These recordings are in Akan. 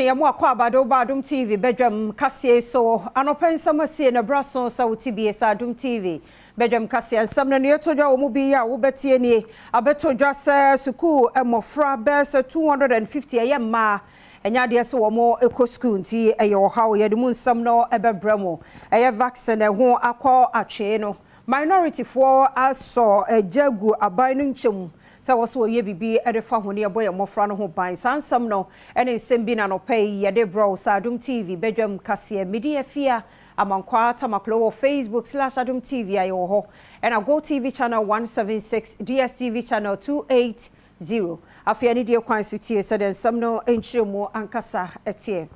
Yamwa kwa Badwam TV Badwam Kasie so anopen samasi na braso sa utibie sa Adom TV Badwam Kasie nsamna ne yetodwa wo mubi ya wo betie nie abetodwa se suku emofra be se 250 ayema enya de se wo mo eco school nti eye wo hawo ye de mu nsam no ebebramo eye vaccine ho akọ atwe no minority for aso ejagu aban no nchemu sa waso ye bibi edefa ho ne boye mofra no ho ban sansam no ene sembi na no pay ye de bro sa Adom TV Badwam Kasie media fia amankwa tamaklo Facebook/Adom TV ayo ho and Go TV channel 176 DSTV channel 280 afia ni de kwan sutie said ensam no enchiremu ankasa etie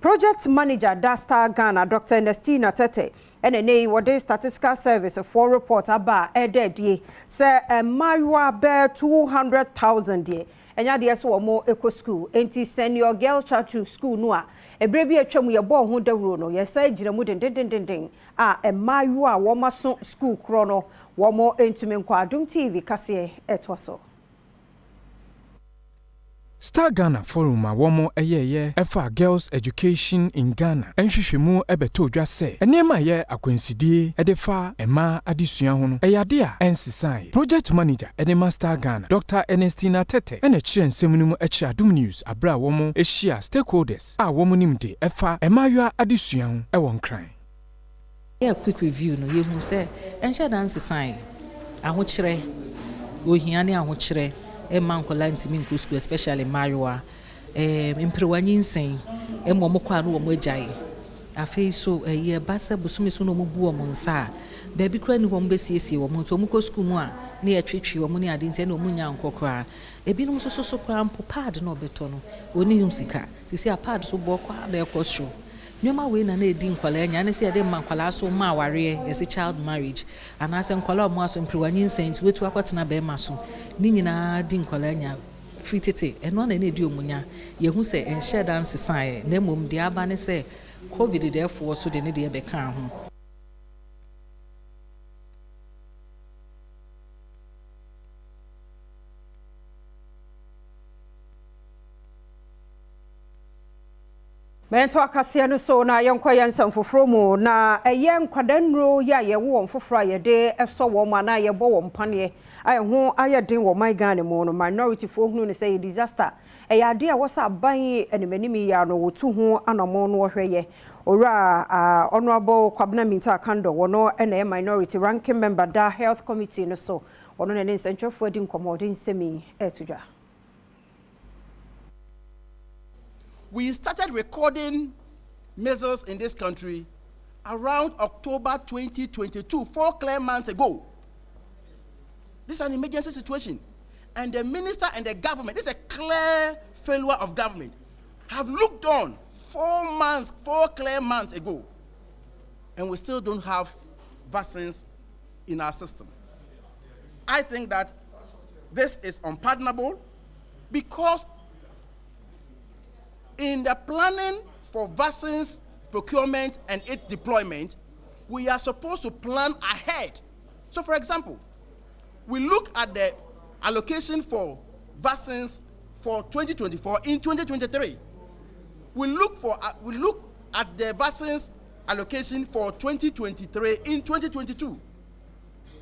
project manager Dasta Ghana Dr. Ernestina Tete NNA wode statistical service for report aba ededie say maywa be 200,000 die enya de so mo eco school enti senior girl child school no a ebre bi atwam ye bo ho dawro no ye say gina mu den a maywa wo maso school kro no wo mo entumi nkwa Adom TV Kasie etwaso Star Ghana Forum a womo eyeye efa girls education in Ghana enhwehwemu ebeto dwa se enema ye akwansidie edefa ema adesua ho no eyade a ensisai project manager edema Star Ghana Dr. Ernestina Tete ene kire nsemnum echi Adom News abra womo ehia stakeholders a womo nimde efa emaywa adesua ho ewon kran a quick review no ye hu se enhia dance sign ahokyere ohia ne ahokyere mankola ntimi nko school especially mariwa imprewanyi nsen mmomokwa no wo agyae afei so ye basa busumi so no mubu wo nsa baabi kra ni wo mbesiesie wo nto muko school mu a na ye twetwe wo ne ade nte na omunya nkokora ebinom so kra mpo pad na obeto no oni hum sika sisi a pad so bo kwa na ekosho nyoma we na edi nkwala anya na se ede mankwala so ma aware yesi child marriage anase nkwala omo aso mprewanyi nsen wetu akwatena be maso ni nyina di nkwala anya free tete eno na edi omunya ye hu se enhye dance sign na mom de aba ne se covid therefore so de ne de be kan ho Mento akasia no so na yenkwa yansam foforo mu na eye nkwadanro ya ye wo foforo ye de eso wo ma na ye bo wo mpane aye ho aye den wo my Ghana mu no minority fo hunu ne say disaster eye ade a wosa ban enemanimi ya no wotu ho anamo no hweye ora honorable Kwabena Minta Kando wono ene minority ranking member da health committee no so wono ne nsentwefo adi nkomodin semi etudwa. We started recording measles in this country around October 2022, 4 clear months ago. This is an emergency situation. And the minister and the government, this is a clear failure of government, have looked on 4 clear months ago. And we still don't have vaccines in our system. I think that this is unpardonable because in the planning for vaccines procurement and its deployment, we are supposed to plan ahead. So, for example, we look at the allocation for vaccines for 2024 in 2023. We look at the vaccines allocation for 2023 in 2022.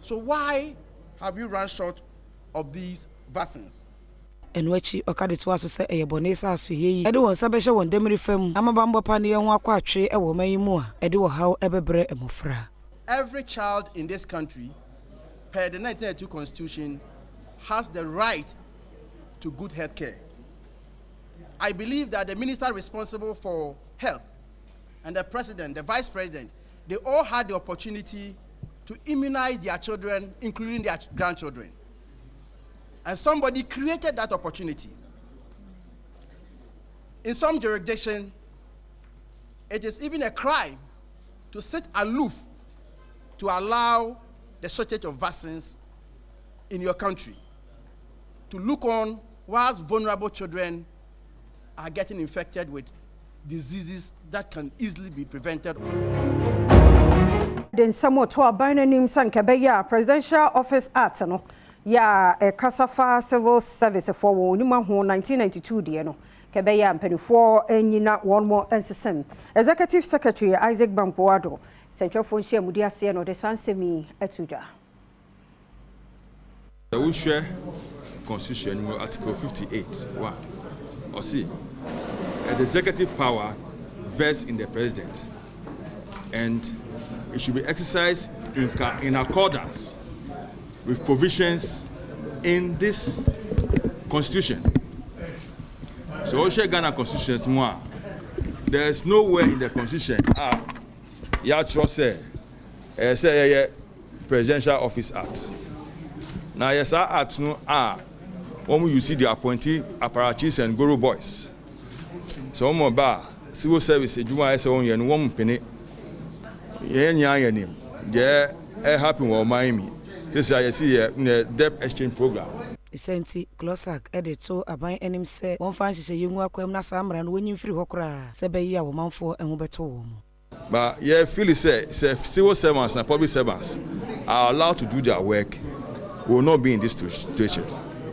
So why have you run short of these vaccines? Enwechi okade to aso se eyebonesa aso yeyi ede won sabehye won demri fam amabambo pa ne ho akwa atwe e wo mayimu a ede wo haw ebebre emofra. Every child in this country per the 1992 constitution has the right to good health care. I believe that the minister responsible for health and the president, the vice president, they all had the opportunity to immunize their children, including their grandchildren. And somebody created that opportunity. In some jurisdictions, it is even a crime to sit aloof to allow the shortage of vaccines in your country, to look on whilst vulnerable children are getting infected with diseases that can easily be prevented. Den samo to abana nim sankebeya presidential office act no ya kasafa civil service for wo ni ma ho 1992 de no kebeya mpanifo enyina won mo ensesem. Executive Secretary Isaac Bampoado Central Phone share mudi ase no de sansemi atuja. We share Constitution Article 58. Wow. Or see, the executive power vests in the president, and it should be exercised in accordance with provisions in this Constitution. So, we share Ghana Constitution. There is nowhere in the Constitution. Ya trust say Presidential Office Act. Now, yes, our act no when you see the appointee apparatus and guru boys. So, civil service, you are saying, and one penny. Yen there happen with Miami. This I see a debt exchange program. Isenti Glosak edito aban enim se won fan hye yengu akwam na samra no wonyin firi hokra se be ya wo manfo enwo beto wo mu. But yeah, feel say civil servants and public servants are allowed to do their work, will not be in this situation.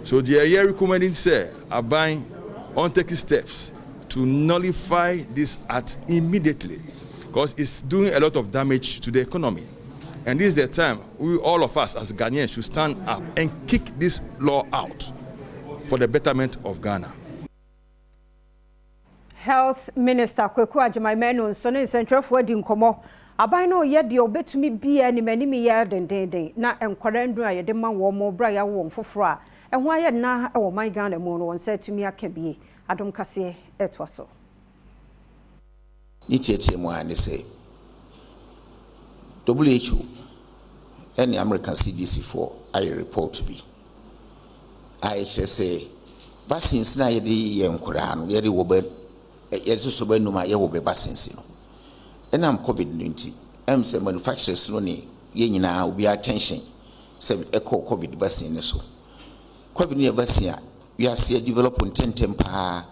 So they are here recommending say aban on taking steps to nullify this act immediately, because it's doing a lot of damage to the economy. And this is the time we, all of us as Ghanaians, should stand up and kick this law out for the betterment of Ghana. Health Minister Kweku Agyemang so ne Central for di nkomo aban no ye de obetumi bia ni manimi ye dendenden na enkwara ndu ayede ma wo mo bra ya wo mfoforo a ehwo aye na e wo man Ghana mu no won se tumi aka bie Adom kase etwa so ni tietie mu ane se WHO and the American CDC for a report to be. I say vaccines na yedi ye nkura no yedi wo be yeso so be numa ye wo be vaccines no. Enam COVID-19 am say manufacturers no ne ye nyina obi attention say echo COVID vaccine so. COVID vaccine we are see develop on 10 pa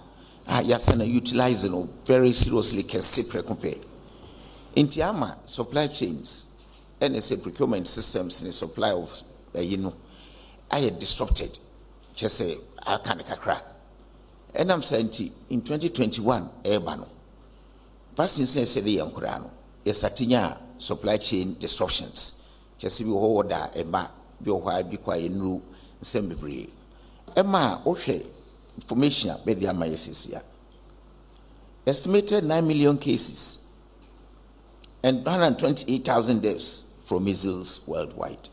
ya sana utilizing no very seriously can compare. Intiama supply chains and procurement systems in the supply of I disrupted. Just say I can't crack. And I'm saying in 2021, Ebano. Vaccines say the Yankurano, Esatinya supply chain disruptions. Just be order Emma, be why be quiet in rule, assembly. Emma, okay, information, media mysis here. Estimated 9 million cases and 128,000 deaths from measles worldwide.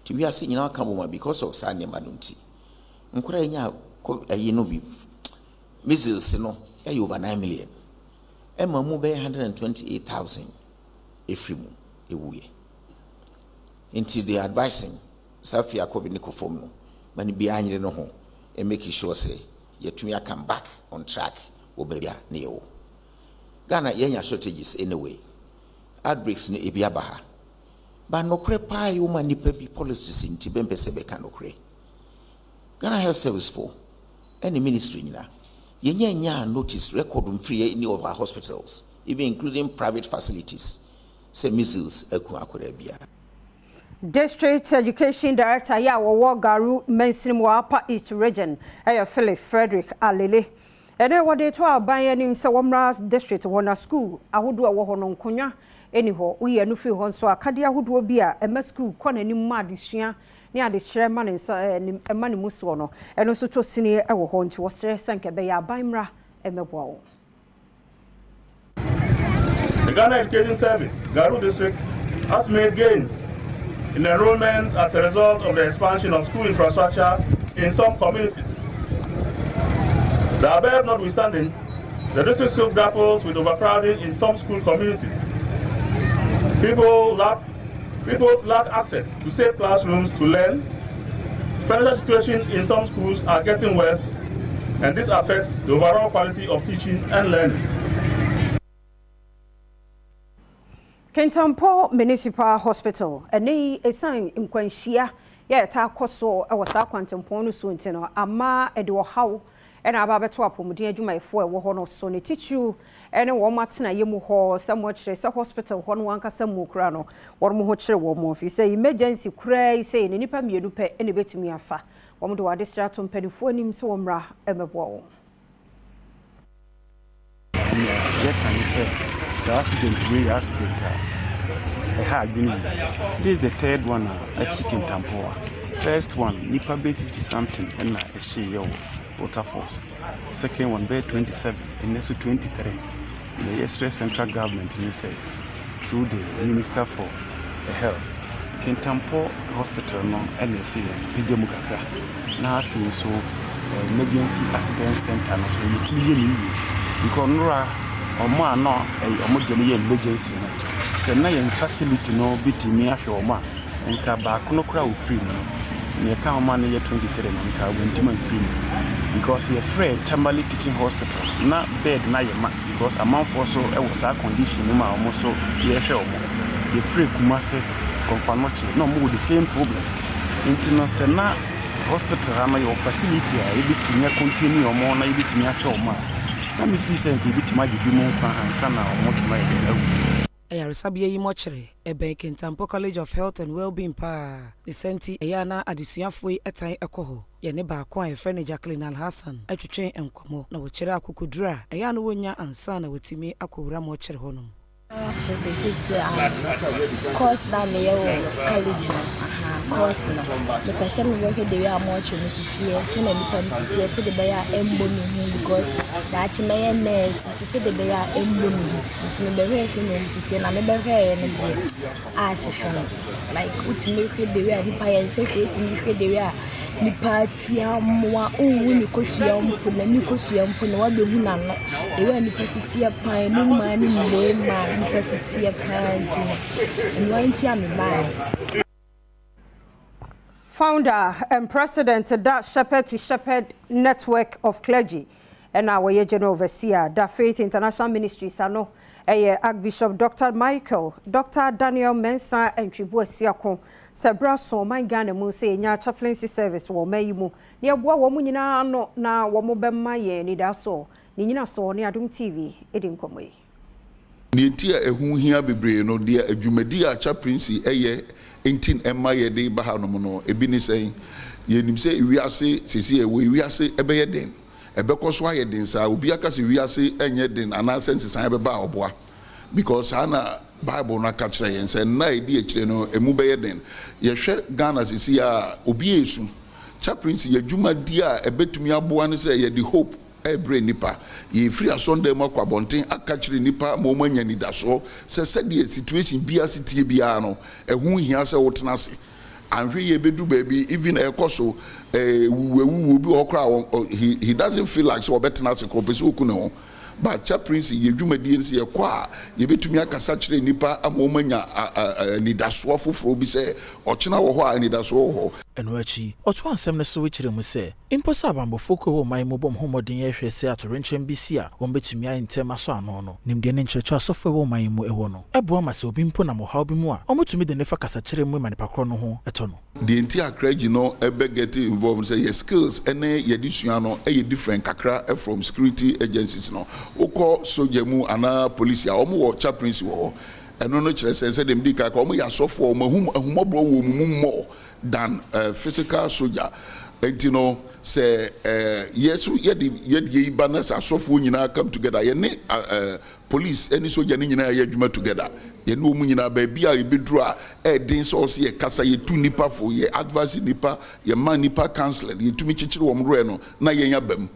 We are seeing now come because of Sanya Madunti. Nkuranya be measles no over 9 million. Emma mube 128,000 efrimu ewuye. Until they are advising Safia COVID Nico form no, mani be anyre no ho, and making sure say yetumia come back on track obebia neo. Ghana yenya shortages anyway. Outbreaks no ebiabaha. But no crepa yuma nipa bi policies in Tibembe Sebeka no cre. Ghana Health Service for any ministry nina. Yenya notice record free any of our hospitals, even including private facilities. Say measles eku akorebia. District Education Director ya wo Garu mention wa Upper East Region Philip Frederick Alele. Ene wode to aban anim se womra district wona school ahodo a wo ho no nkonya eniho we anu fi ho so akade ahodo bi a ema school kɔ nanim ma adesua ne adesere ma ne ema ne muso no eno so to sini e wo ho nti wo sere sanke be ya aban mra emeboa wo. The Ghana Education Service, Garu District, has made gains in enrollment as a result of the expansion of school infrastructure in some communities. The above notwithstanding, the district still grapples with overcrowding in some school communities. People lack access to safe classrooms to learn. Financial situation in some schools are getting worse, and this affects the overall quality of teaching and learning. Kentampo Municipal Hospital, ene esan nkwanhia ya ta koso ewasa kwantempo no so ntino ama ede wo haw ena aba beto apomuden adwumayefo ewo ho no so ne tichu ene wo matena yemu ho samo kire se hospital ho no wankasa mu kura no wo mo ho kire wo mo fi se emergency kura se ne nipa mienu pe ene betumi afa wo mo de wade strato mpanifo anim se wo mra emebo wo can you say the accident way accident this is the third one seeking Tampoa. First one nipa be 50 something and a she water force. Second one be 27 and next 23. The yesterday central government you say through the Minister for Health. Kintampo Hospital no NSC Pijemu kakra na afi so emergency accident center no so yetimi ye ni because nora omo ano omo de ye emergency no se na ye facility no bitimi ahwe omo nka ba kono kra wo free no ne ka omo na ye 23 no nka wontima free because ye free Tamale teaching hospital na bed na ye ma because amanfo so e wo sa condition no ma omo so ye hwe omo ye free Kumase no more the same problem. International hospital ama your facility a bit near continue or more na bit near show ma. Na me feel say bit ma give mo kwa ansa na o mo tuma e Ayaresabia yi mochre ebe Kintampo College of Health and Wellbeing pa. The senti eyana adesuafo etan ekoho. Ye ne ba kwa e friend Jacqueline Alhassan atwetwe enkomo na wo kire akokudura eyana wonya ansa na wotimi akowura mochre honom. For the city, course that may college, course no. The person who work the way I'm watching the city, send any city, say the bear embony because that may nurse to say the bear embony. It's me the race in the city, and I remember her and as like what make the way the pie and say creating the way. Ni party amwa owu ni kosua mpo na ni kosua mpo na wabe hu na no ewe ni pasiti ya pan mu ma ni mema ni pasiti ya panti and wanti am Founder and president of that Shepherd to Shepherd network of clergy and our general overseer that Faith International Ministries ano Archbishop Dr. Daniel Mensah and Chibuesiakon Sebraso my Ghana mu say nya chaplaincy service wo mayimu ne aboa wo mu nyina no na wo mo bemma ye ni da so ni nyina so ne Adom TV edi nkomo yi ni ntia ehu hia bebre no de adwumadi a chaplaincy eye entin emma ye de ba ha no no ebi ni sen ye nim se wiase sesi e we wiase ebe ye den ebe koso aye den sa obi aka se wiase enye den ana sense san ebe ba oboa because ana Bible na kachre yen say na edi ekire no emu be yeden ye hwe Ghana sisi a obi esu chaplaincy ye dwuma di a ebetumi aboa ne say ye the hope every nipa ye free asonde makwa bonten akachre nipa mo manya ni daso se the situation bia sitie bia no ehu hia se wotena se anhwe ye bedu baby even ekoso wu bi okra he doesn't feel like so obetena se ko pese oku ne ho. But chaplaincy ye dwumadi nse ye kwa ye betumi akasa kire nipa amomanya nidaso foforo bi se ochena wo ho a nidaso wo ho eno achi oto ansem ne so wechire mu se imposa bambofo ko wo man mo bom homodin ye hwe se atorenchen bisi a wo betumi ayentema so ano no nimde ne nchecho asofo wo man mu ewo no ebo ma se obi mpo na mo ha obi mu a omotumi de ne fa kasa kire mu ma ne pakro no ho eto no the entire clergy no ebe get involved say your skills ene ye disua no e different kakra from security agencies no ukọ soldier mu ana police a omo wo chaplaincy wo eno no kire say dem di ka omo ya sofo omo ahumobro wo mu more than physical soldier enti no say yesu ye banas asofo nyina come together ye ne police any soldier ni nyina ye adwuma together ye no mu nyina ba bia ye bedru a din so ye kasa ye tu nipa fo ye advise nipa ye man nipa counselor ye tumi chichire wo mro no na ye nya bam